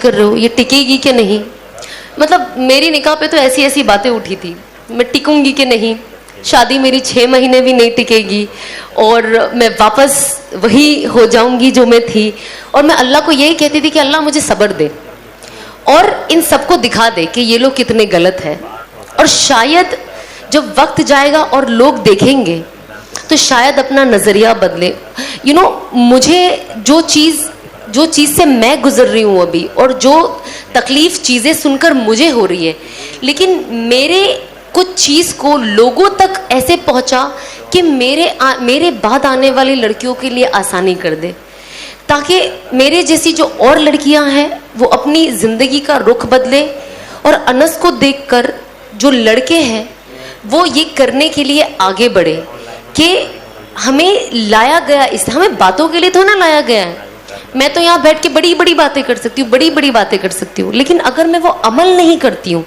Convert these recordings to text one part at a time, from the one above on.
कर रहे हो, ये टिकेगी कि नहीं। मतलब मेरी निकाह पे तो ऐसी ऐसी बातें उठी थी, मैं टिकूंगी कि नहीं, शादी मेरी 6 महीने भी नहीं टिकेगी और मैं वापस वही हो जाऊंगी जो मैं थी। और मैं अल्लाह को यही कहती थी कि अल्लाह मुझे सब्र दे और इन सबको दिखा दे कि ये लोग कितने गलत हैं। और शायद जब वक्त जाएगा और लोग देखेंगे तो शायद अपना नज़रिया बदले। मुझे जो चीज़ से मैं गुजर रही हूँ अभी, और जो तकलीफ चीज़ें सुनकर मुझे हो रही है, लेकिन मेरे कुछ चीज़ को लोगों तक ऐसे पहुँचा कि मेरे बाद आने वाली लड़कियों के लिए आसानी कर दे, ताकि मेरे जैसी जो और लड़कियां हैं वो अपनी ज़िंदगी का रुख बदले। और अनस को देखकर जो लड़के हैं वो ये करने के लिए आगे बढ़े कि हमें लाया गया, इस हमें बातों के लिए तो ना लाया गया है। मैं तो यहाँ बैठ के बड़ी बड़ी बातें कर सकती हूँ, बड़ी बड़ी बातें कर सकती हूँ, लेकिन अगर मैं वो अमल नहीं करती हूँ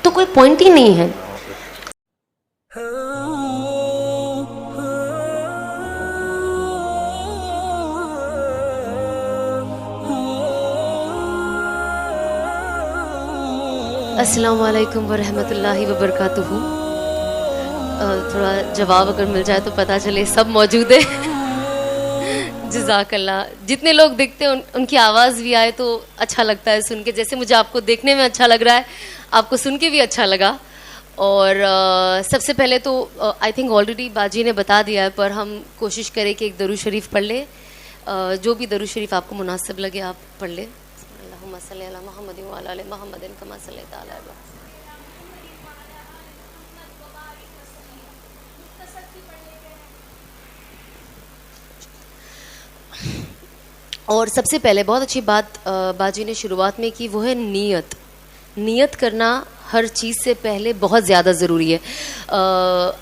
तो कोई पॉइंट ही नहीं है। अस्सलाम वालेकुम वरहमतुल्लाहि वबरकातुहू। थोड़ा जवाब अगर मिल जाए तो पता चले सब मौजूद है। जज़ाकल्लाह। जितने लोग देखते हैं उनकी आवाज़ भी आए तो अच्छा लगता है सुन के, जैसे मुझे आपको देखने में अच्छा लग रहा है, आपको सुन के भी अच्छा लगा। और सबसे पहले तो आई थिंक ऑलरेडी बाजी ने बता दिया है, पर हम कोशिश करें कि एक दरूद शरीफ पढ़ ले। जो भी दरूद शरीफ आपको मुनासिब लगे आप पढ़ ले। और सबसे पहले बहुत अच्छी बात बाजी ने शुरुआत में की, वो है नीयत करना हर चीज़ से पहले बहुत ज़्यादा ज़रूरी है।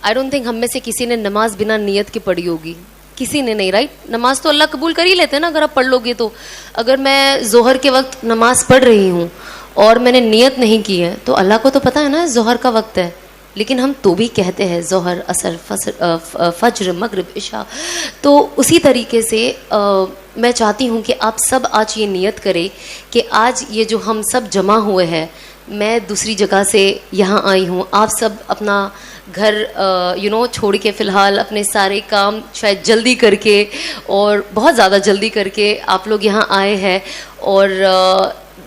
आई डोंट थिंक हम में से किसी ने नमाज बिना नीयत के पढ़ी होगी, किसी ने नहीं, राइट। नमाज तो अल्लाह कबूल कर ही लेते हैं ना अगर आप पढ़ लोगे तो। अगर मैं जोहर के वक्त नमाज पढ़ रही हूँ और मैंने नियत नहीं की है तो अल्लाह को तो पता है ना जोहर का वक्त है, लेकिन हम तो भी कहते हैं जोहर, असर, फज्र, मगरिब, इशा। तो उसी तरीके से मैं चाहती हूँ कि आप सब आज ये नियत करें कि आज ये जो हम सब जमा हुए हैं, मैं दूसरी जगह से यहाँ आई हूँ, आप सब अपना घर छोड़ के फ़िलहाल अपने सारे काम शायद जल्दी करके और बहुत ज़्यादा जल्दी करके आप लोग यहाँ आए हैं। और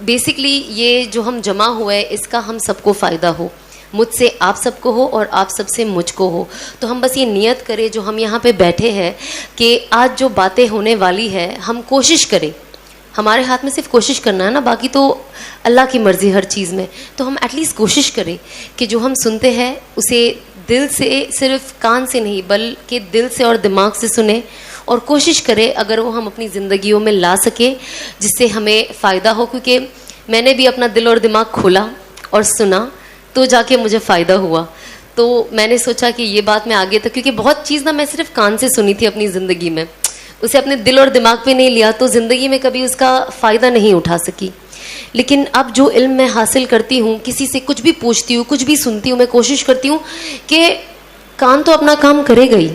बेसिकली ये जो हम जमा हुए हैं इसका हम सबको फ़ायदा हो, मुझसे आप सबको हो और आप सबसे मुझको हो। तो हम बस ये नियत करें जो हम यहाँ पे बैठे हैं कि आज जो बातें होने वाली है हम कोशिश करें, हमारे हाथ में सिर्फ कोशिश करना है ना, बाकी तो अल्लाह की मर्ज़ी हर चीज़ में। तो हम एटलीस्ट कोशिश करें कि जो हम सुनते हैं उसे दिल से, सिर्फ कान से नहीं बल्कि दिल से और दिमाग से सुने, और कोशिश करें अगर वो हम अपनी ज़िंदगियों में ला सके जिससे हमें फ़ायदा हो। क्योंकि मैंने भी अपना दिल और दिमाग खोला और सुना तो जाके मुझे फ़ायदा हुआ। तो मैंने सोचा कि ये बात मैं आगे तक, क्योंकि बहुत चीज़ ना मैं सिर्फ कान से सुनी थी अपनी ज़िंदगी में, उसे अपने दिल और दिमाग पे नहीं लिया तो ज़िंदगी में कभी उसका फ़ायदा नहीं उठा सकी। लेकिन अब जो इल्म मैं हासिल करती हूँ, किसी से कुछ भी पूछती हूँ, कुछ भी सुनती हूँ, मैं कोशिश करती हूँ कि कान तो अपना काम करेगा ही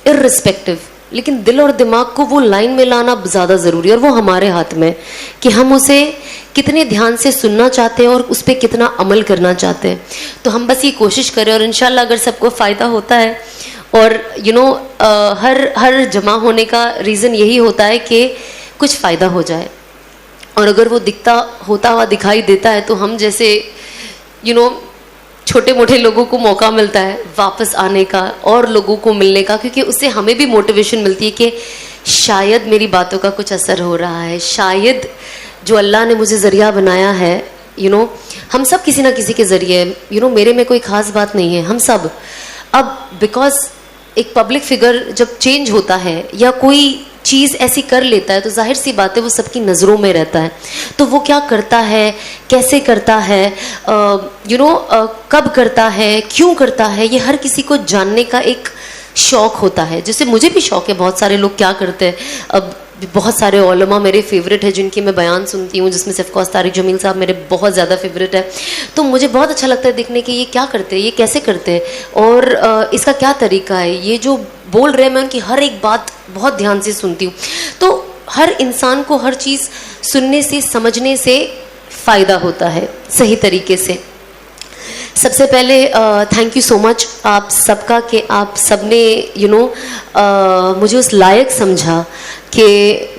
इर्रिस्पेक्टिव, लेकिन दिल और दिमाग को वो लाइन में लाना ज़्यादा ज़रूरी है। और वो हमारे हाथ में कि हम उसे कितने ध्यान से सुनना चाहते हैं और उस पर कितना अमल करना चाहते हैं। तो हम बस ये कोशिश करें और इंशाल्लाह अगर सबको फ़ायदा होता है, और हर जमा होने का रीज़न यही होता है कि कुछ फ़ायदा हो जाए। और अगर वो होता हुआ दिखाई देता है तो हम जैसे छोटे मोटे लोगों को मौका मिलता है वापस आने का और लोगों को मिलने का, क्योंकि उससे हमें भी मोटिवेशन मिलती है कि शायद मेरी बातों का कुछ असर हो रहा है, शायद जो अल्लाह ने मुझे ज़रिया बनाया है, हम सब किसी ना किसी के ज़रिए, मेरे में कोई ख़ास बात नहीं है, हम सब। अब बिकॉज एक पब्लिक फिगर जब चेंज होता है या कोई चीज़ ऐसी कर लेता है तो जाहिर सी बात है वो सबकी नज़रों में रहता है। तो वो क्या करता है, कैसे करता है, कब करता है, क्यों करता है, ये हर किसी को जानने का एक शौक़ होता है। जैसे मुझे भी शौक़ है, बहुत सारे लोग क्या करते हैं, अब बहुत सारे उलमा मेरे फेवरेट है जिनकी मैं बयान सुनती हूँ, जिसमें से ऑफकोर्स तारिक जमील साहब मेरे बहुत ज़्यादा फेवरेट है। तो मुझे बहुत अच्छा लगता है देखने कि ये क्या करते हैं, ये कैसे करते हैं और इसका क्या तरीका है। ये जो बोल रहे हैं मैं उनकी हर एक बात बहुत ध्यान से सुनती हूँ। तो हर इंसान को हर चीज़ सुनने से, समझने से फ़ायदा होता है सही तरीके से। सबसे पहले थैंक यू सो मच आप सबका कि आप सबने मुझे उस लायक समझा कि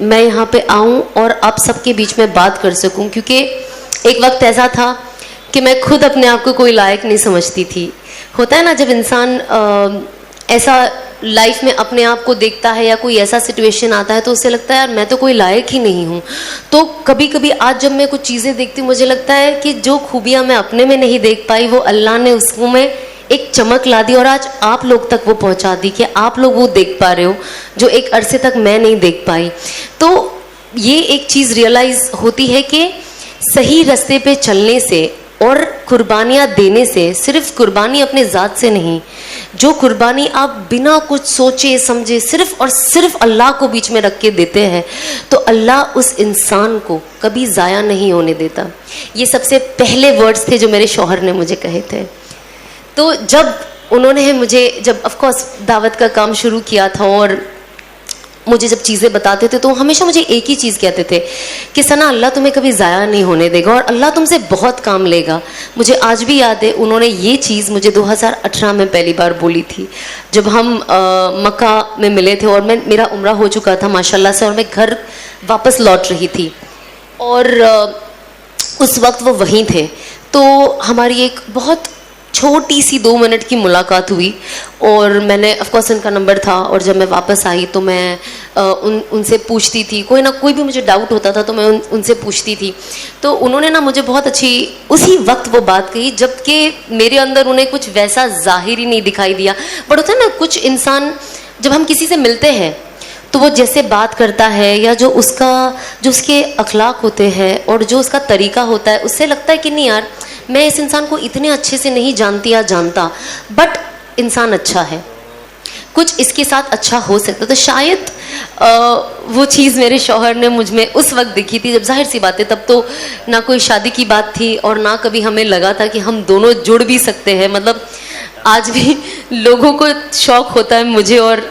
मैं यहाँ पे आऊँ और आप सबके बीच में बात कर सकूँ, क्योंकि एक वक्त ऐसा था कि मैं खुद अपने आप को कोई लायक नहीं समझती थी। होता है ना, जब इंसान ऐसा लाइफ में अपने आप को देखता है या कोई ऐसा सिचुएशन आता है तो उससे लगता है यार मैं तो कोई लायक ही नहीं हूँ। तो कभी कभी आज जब मैं कुछ चीज़ें देखती हूँ मुझे लगता है कि जो खूबियाँ मैं अपने में नहीं देख पाई वो अल्लाह ने उसको में एक चमक ला दी और आज आप लोग तक वो पहुँचा दी कि आप लोग वो देख पा रहे हो जो एक अरसे तक मैं नहीं देख पाई। तो ये एक चीज़ रियलाइज़ होती है कि सही रास्ते पे चलने से और कुर्बानियाँ देने से, सिर्फ कुर्बानी अपने ज़ात से नहीं, जो कुर्बानी आप बिना कुछ सोचे समझे सिर्फ और सिर्फ अल्लाह को बीच में रख के देते हैं तो अल्लाह उस इंसान को कभी ज़ाया नहीं होने देता। ये सबसे पहले वर्ड्स थे जो मेरे शौहर ने मुझे कहे थे। तो जब उन्होंने मुझे जब ऑफकोर्स दावत का काम शुरू किया था और मुझे जब चीज़ें बताते थे तो हमेशा मुझे एक ही चीज़ कहते थे कि सना अल्लाह तुम्हें कभी ज़ाया नहीं होने देगा और अल्लाह तुमसे बहुत काम लेगा। मुझे आज भी याद है उन्होंने ये चीज़ मुझे 2018 में पहली बार बोली थी जब हम मक्का में मिले थे और मेरा उम्रा हो चुका था माशाल्लाह से और मैं घर वापस लौट रही थी और उस वक्त वो वहीं थे। तो हमारी एक बहुत छोटी सी 2 मिनट की मुलाकात हुई और मैंने ऑफकोर्स उनका नंबर था और जब मैं वापस आई तो मैं उनसे पूछती थी, कोई भी मुझे डाउट होता था तो मैं उनसे पूछती थी। तो उन्होंने ना मुझे बहुत अच्छी उसी वक्त वो बात कही जबकि मेरे अंदर उन्हें कुछ वैसा ज़ाहिर ही नहीं दिखाई दिया। बट होता है ना कुछ इंसान जब हम किसी से मिलते हैं तो वो जैसे बात करता है या जो उसके अखलाक होते हैं और जो उसका तरीका होता है उससे लगता है कि नहीं यार मैं इस इंसान को इतने अच्छे से नहीं जानती या जानता, बट इंसान अच्छा है, कुछ इसके साथ अच्छा हो सकता। तो शायद वो चीज़ मेरे शौहर ने मुझ में उस वक्त दिखी थी जब जाहिर सी बात है तब तो ना कोई शादी की बात थी और ना कभी हमें लगा था कि हम दोनों जुड़ भी सकते हैं। मतलब आज भी लोगों को शौक़ होता है मुझे और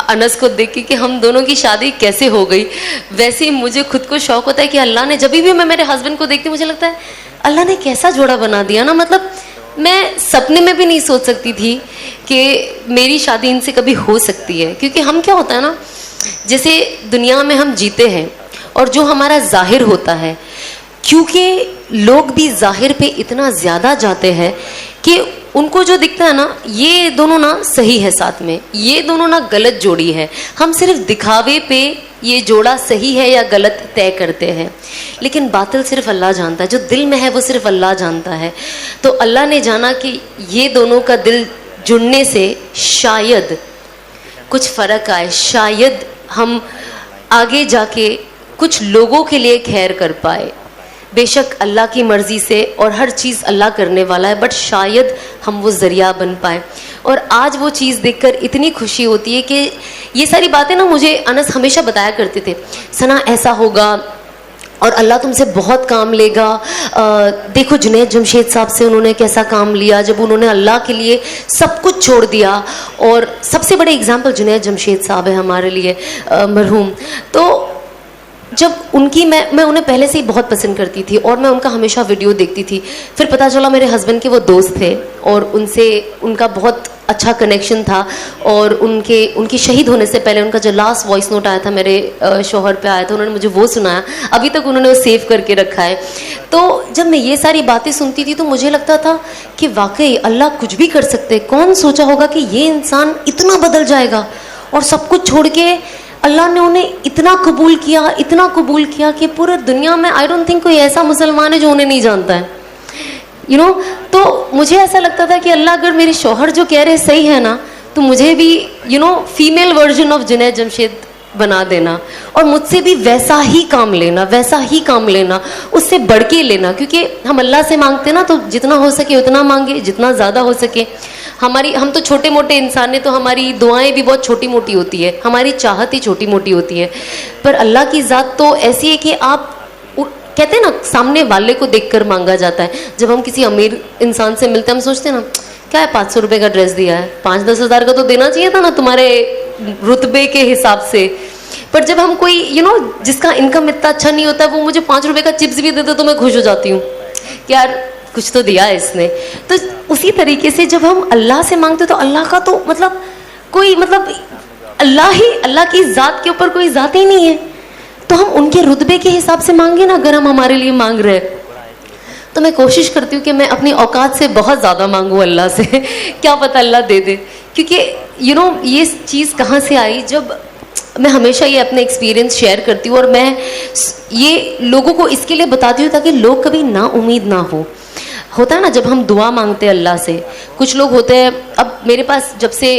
अनस को देख के कि हम दोनों की शादी कैसे हो गई, वैसे ही मुझे खुद को शौक़ होता है कि अल्लाह ने, जब भी मैं मेरे हस्बैंड को देखती मुझे लगता है अल्लाह ने कैसा जोड़ा बना दिया ना। मतलब मैं सपने में भी नहीं सोच सकती थी कि मेरी शादी इनसे कभी हो सकती है, क्योंकि हम क्या होता है ना, जैसे दुनिया में हम जीते हैं और जो हमारा जाहिर होता है, क्योंकि लोग भी जाहिर पे इतना ज़्यादा जाते हैं कि उनको जो दिखता है ना ये दोनों ना सही है, साथ में ये दोनों ना गलत जोड़ी है। हम सिर्फ दिखावे पे ये जोड़ा सही है या गलत तय करते हैं, लेकिन बातिल सिर्फ अल्लाह जानता है, जो दिल में है वो सिर्फ अल्लाह जानता है। तो अल्लाह ने जाना कि ये दोनों का दिल जुड़ने से शायद कुछ फ़र्क आए, शायद हम आगे जाके कुछ लोगों के लिए खैर कर पाए। बेशक अल्लाह की मर्ज़ी से और हर चीज़ अल्लाह करने वाला है, बट शायद हम वो ज़रिया बन पाए। और आज वो चीज़ देखकर इतनी खुशी होती है कि ये सारी बातें ना मुझे अनस हमेशा बताया करते थे, सना ऐसा होगा और अल्लाह तुमसे बहुत काम लेगा। देखो जुनैद जमशेद साहब से उन्होंने कैसा काम लिया जब उन्होंने अल्लाह के लिए सब कुछ छोड़ दिया। और सबसे बड़े एग्जाम्पल जुनैद जमशेद साहब है हमारे लिए, मरहूम। तो जब उनकी मैं उन्हें पहले से ही बहुत पसंद करती थी और मैं उनका हमेशा वीडियो देखती थी। फिर पता चला मेरे हस्बैंड के वो दोस्त थे और उनसे उनका बहुत अच्छा कनेक्शन था और उनके शहीद होने से पहले उनका जो लास्ट वॉइस नोट आया था मेरे शौहर पे आया था, उन्होंने मुझे वो सुनाया, अभी तक उन्होंने वो सेव करके रखा है। तो जब मैं ये सारी बातें सुनती थी तो मुझे लगता था कि वाकई अल्लाह कुछ भी कर सकते। कौन सोचा होगा कि ये इंसान इतना बदल जाएगा और सब कुछ छोड़ के अल्लाह ने उन्हें इतना कबूल किया कि पूरी दुनिया में आई डोंट थिंक कोई ऐसा मुसलमान है जो उन्हें नहीं जानता है, यू नो। तो मुझे ऐसा लगता था कि अल्लाह अगर मेरे शौहर जो कह रहे सही है ना, तो मुझे भी female version of Junaid Jamshed बना देना और मुझसे भी वैसा ही काम लेना, उससे बढ़ के लेना। क्योंकि हम अल्लाह से मांगते ना तो जितना हो सके उतना मांगे, जितना ज़्यादा हो सके। हम तो छोटे मोटे इंसान हैं तो हमारी दुआएं भी बहुत छोटी मोटी होती है, हमारी चाहत ही छोटी मोटी होती है, पर अल्लाह की ज़ात तो ऐसी है कि आप कहते हैं ना सामने वाले को देखकर मांगा जाता है। जब हम किसी अमीर इंसान से मिलते हैं हम सोचते हैं ना क्या है 500 रुपये का ड्रेस दिया है, 5-10 हज़ार का तो देना चाहिए था ना तुम्हारे रुतबे के हिसाब से। पर जब हम कोई जिसका इनकम इतना अच्छा नहीं होता, वो मुझे 5 रुपए का चिप्स भी दे दे तो मैं खुश हो जाती हूँ कि यार कुछ तो दिया है इसने। तो उसी तरीके से जब हम अल्लाह से मांगते तो अल्लाह का तो अल्लाह की ज़ात के ऊपर कोई ज़ात ही नहीं है, तो हम उनके रुतबे के हिसाब से मांगे ना। अगर हम हमारे लिए मांग रहे हैं तो मैं कोशिश करती हूँ कि मैं अपनी औकात से बहुत ज़्यादा मांगूँ अल्लाह से क्या पता अल्लाह दे दे। क्योंकि ये चीज़ कहाँ से आई, जब मैं हमेशा ये अपने एक्सपीरियंस शेयर करती हूँ और मैं ये लोगों को इसके लिए बताती हूँ ताकि लोग कभी ना उम्मीद ना हो। होता है ना जब हम दुआ मांगते हैं अल्लाह से, कुछ लोग होते हैं, अब मेरे पास जब से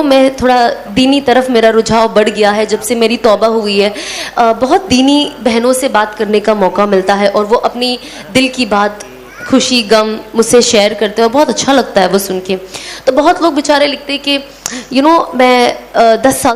मैं थोड़ा दीनी तरफ मेरा रुझाव बढ़ गया है, जब से मेरी तौबा हुई है, बहुत दीनी बहनों से बात करने का मौका मिलता है और वो अपनी दिल की बात, खुशी गम मुझसे शेयर करते हैं और बहुत अच्छा लगता है वो सुन के। तो बहुत लोग बेचारे लिखते हैं कि मैं 10 साल